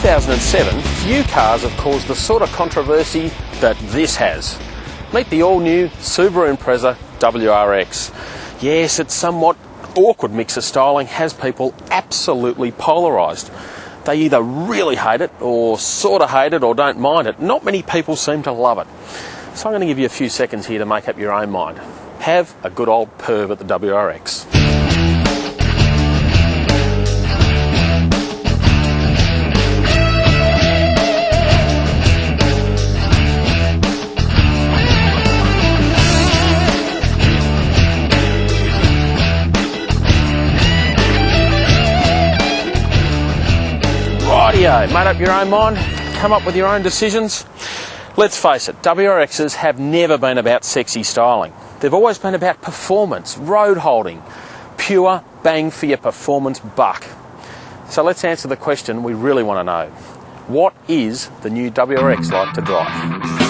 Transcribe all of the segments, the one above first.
2007, few cars have caused the sort of controversy that this has. Meet the all-new Subaru Impreza WRX. Yes, its somewhat awkward mix of styling has people absolutely polarised. They either really hate it, or sort of hate it, or don't mind it. Not many people seem to love it. So I'm going to give you a few seconds here to make up your own mind. Have a good old perv at the WRX. Rightio, made up your own mind, come up with your own decisions. Let's face it, WRXs have never been about sexy styling. They've always been about performance, road holding, pure bang for your performance buck. So let's answer the question we really want to know. What is the new WRX like to drive?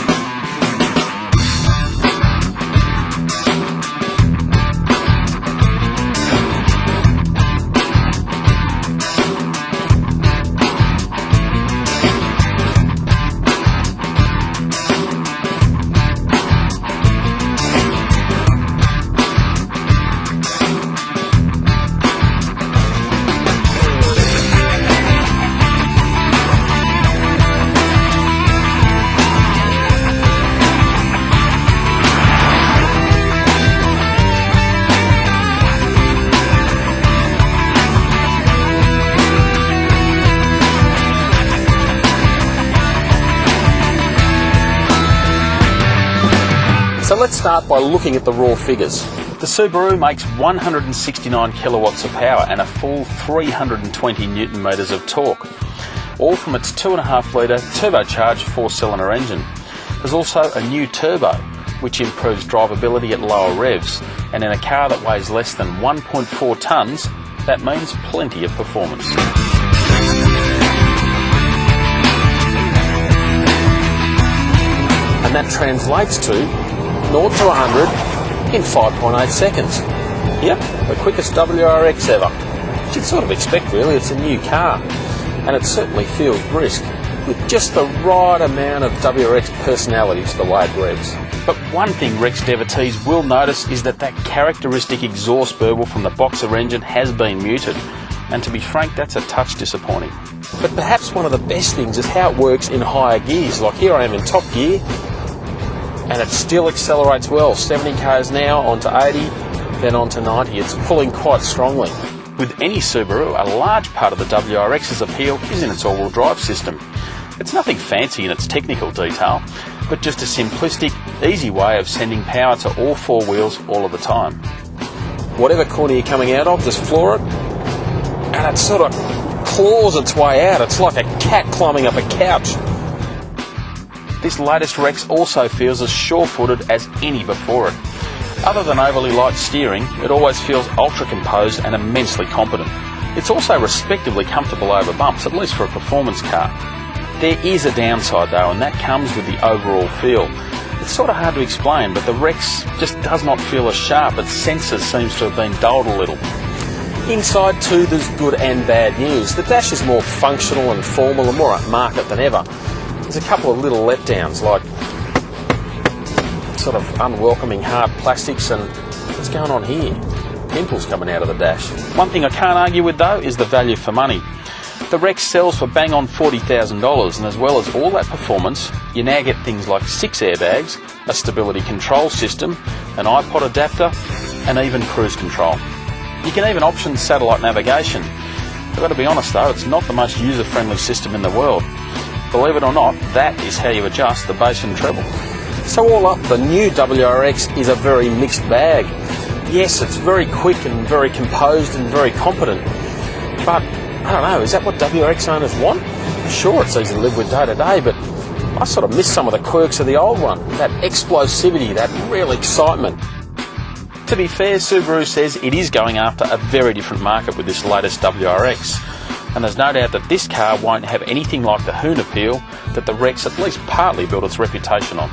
So let's start by looking at the raw figures. The Subaru makes 169 kilowatts of power and a full 320 newton metres of torque, all from its 2.5 litre turbocharged 4-cylinder engine. There's also a new turbo, which improves drivability at lower revs, and in a car that weighs less than 1.4 tonnes, that means plenty of performance. And that translates to 0 to 100 in 5.8 seconds. Yep, the quickest WRX ever. Which you'd sort of expect really, it's a new car. And it certainly feels brisk, with just the right amount of WRX personality to the way it revs. But one thing Rex devotees will notice is that characteristic exhaust burble from the boxer engine has been muted. And to be frank, that's a touch disappointing. But perhaps one of the best things is how it works in higher gears. Like here I am in top gear, and it still accelerates well. 70 k's now, onto 80, then onto 90. It's pulling quite strongly. With any Subaru, a large part of the WRX's appeal is in its all-wheel drive system. It's nothing fancy in its technical detail, but just a simplistic, easy way of sending power to all four wheels all of the time. Whatever corner you're coming out of, just floor it, and it sort of claws its way out. It's like a cat climbing up a couch. This latest Rex also feels as sure-footed as any before it. Other than overly light steering, it always feels ultra-composed and immensely competent. It's also respectively comfortable over bumps, at least for a performance car. There is a downside though, and that comes with the overall feel. It's sort of hard to explain, but the Rex just does not feel as sharp. Its sensors seems to have been dulled a little. Inside too, there's good and bad news. The dash is more functional and formal and more upmarket than ever. There's a couple of little letdowns, like sort of unwelcoming hard plastics, and what's going on here? Pimples coming out of the dash. One thing I can't argue with though is the value for money. The Rex sells for bang on $40,000, and as well as all that performance, you now get things like 6 airbags, a stability control system, an iPod adapter, and even cruise control. You can even option satellite navigation. I've got to be honest though, it's not the most user-friendly system in the world. Believe it or not, that is how you adjust the bass and treble. So all up, the new WRX is a very mixed bag. Yes, it's very quick and very composed and very competent, but I don't know, is that what WRX owners want? Sure, it's easy to live with day to day, but I sort of miss some of the quirks of the old one. That explosivity, that real excitement. To be fair, Subaru says it is going after a very different market with this latest WRX. And there's no doubt that this car won't have anything like the hoon appeal that the Rex at least partly built its reputation on.